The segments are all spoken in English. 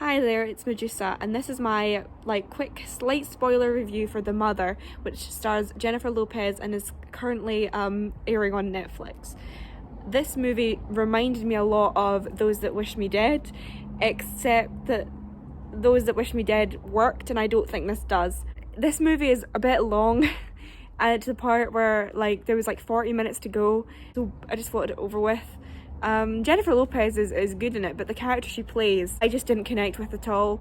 Hi there, it's Medusa, and this is my quick slight spoiler review for The Mother, which stars Jennifer Lopez and is currently airing on Netflix. This movie reminded me a lot of Those That Wish Me Dead, except that Those That Wish Me Dead worked and I don't think this does. This movie is a bit long and to the part where there was 40 minutes to go, so I just wanted it over with. Jennifer Lopez is good in it, but the character she plays, I just didn't connect with at all.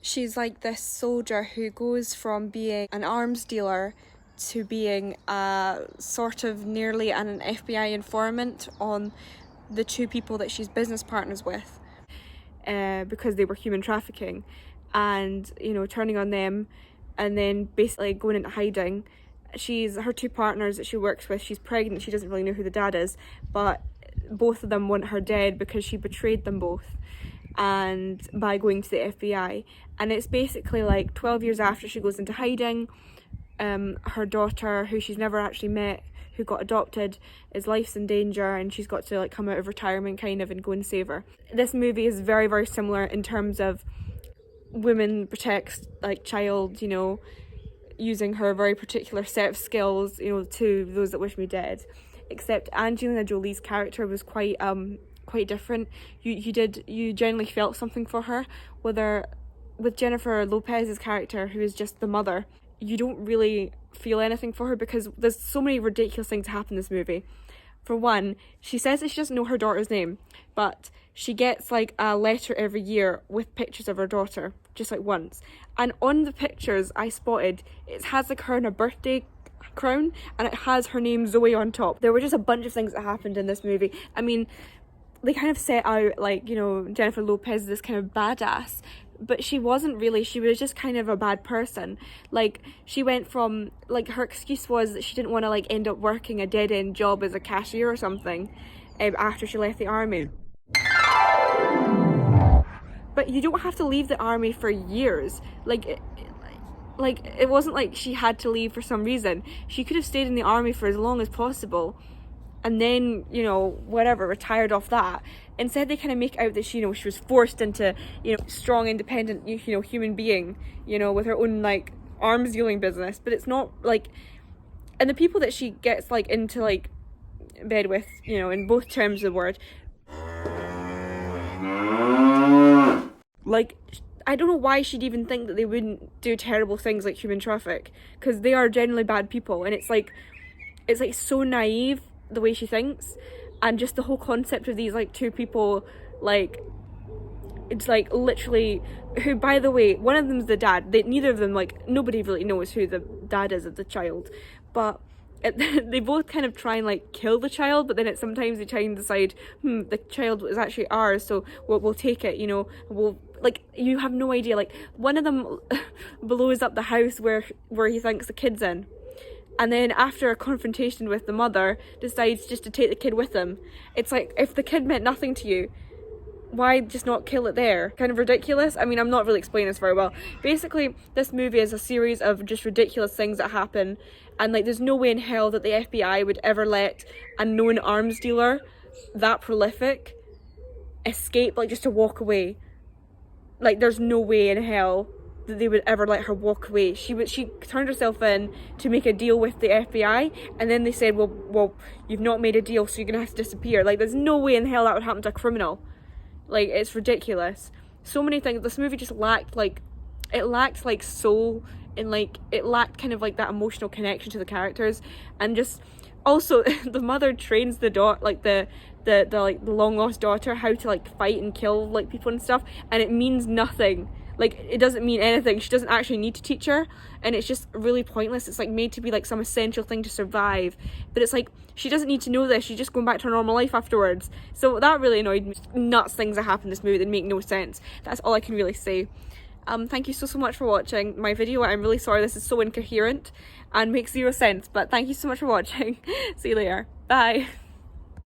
She's like this soldier who goes from being an arms dealer to being a sort of nearly an FBI informant on the two people that she's business partners with because they were human trafficking, and turning on them and then basically going into hiding. Her two partners that she works with, she's pregnant, she doesn't really know who the dad is, but both of them want her dead because she betrayed them both and by going to the FBI. And it's basically 12 years after she goes into hiding, her daughter, who she's never actually met, who got adopted, his life's in danger and she's got to come out of retirement and go and save her. This movie is very, very similar in terms of woman protects child, using her very particular set of skills, to Those That Wish Me Dead. Except Angelina Jolie's character was quite different. You genuinely felt something for her. With Jennifer Lopez's character, who is just the mother, you don't really feel anything for her because there's so many ridiculous things happen in this movie. For one, she says that she doesn't know her daughter's name, but she gets a letter every year with pictures of her daughter, just once. And on the pictures I spotted, it has her in a birthday crown and it has her name Zoe on top. There were just a bunch of things that happened in this movie. I mean, they kind of set out Jennifer Lopez, this kind of badass, but she wasn't really. She was just kind of a bad person. She went from her excuse was that she didn't want to end up working a dead-end job as a cashier or something after she left the army. But you don't have to leave the army for years. It wasn't like she had to leave for some reason. She could have stayed in the army for as long as possible and then, retired off that. Instead, they kind of make out that she was forced into, strong, independent, human being, with her own, arms dealing business. But it's not, and the people that she gets, into, bed with, in both terms of the word, I don't know why she'd even think that they wouldn't do terrible things like human traffic, because they are generally bad people, and it's so naive the way she thinks, and just the whole concept of these two people, it's literally, who, by the way, one of them's the dad. Neither of them, nobody really knows who the dad is of the child, but they both kind of try and kill the child, but then sometimes they try and decide, the child is actually ours, so we'll take it, we'll you have no idea. One of them blows up the house where he thinks the kid's in, and then after a confrontation with the mother decides just to take the kid with him. It's if the kid meant nothing to you, why just not kill it there? Kind of ridiculous. I mean, I'm not really explaining this very well. Basically, this movie is a series of just ridiculous things that happen, and there's no way in hell that the FBI would ever let a known arms dealer that prolific escape just to walk away. There's no way in hell that they would ever let her walk away. She turned herself in to make a deal with the FBI, and then they said, well, you've not made a deal, so you're gonna have to disappear. There's no way in hell that would happen to a criminal. It's ridiculous. So many things. This movie just lacked soul, and it lacked kind of that emotional connection to the characters, and just also the mother trains the the long lost daughter how to fight and kill people and stuff, and it means nothing. It doesn't mean anything. She doesn't actually need to teach her, and it's just really pointless. It's made to be some essential thing to survive, but it's she doesn't need to know this. She's just going back to her normal life afterwards. So that really annoyed me. Nuts things that happen in this movie that make no sense. That's all I can really say. Thank you so much for watching my video. I'm really sorry this is so incoherent and makes zero sense, but thank you so much for watching. See you later. Bye.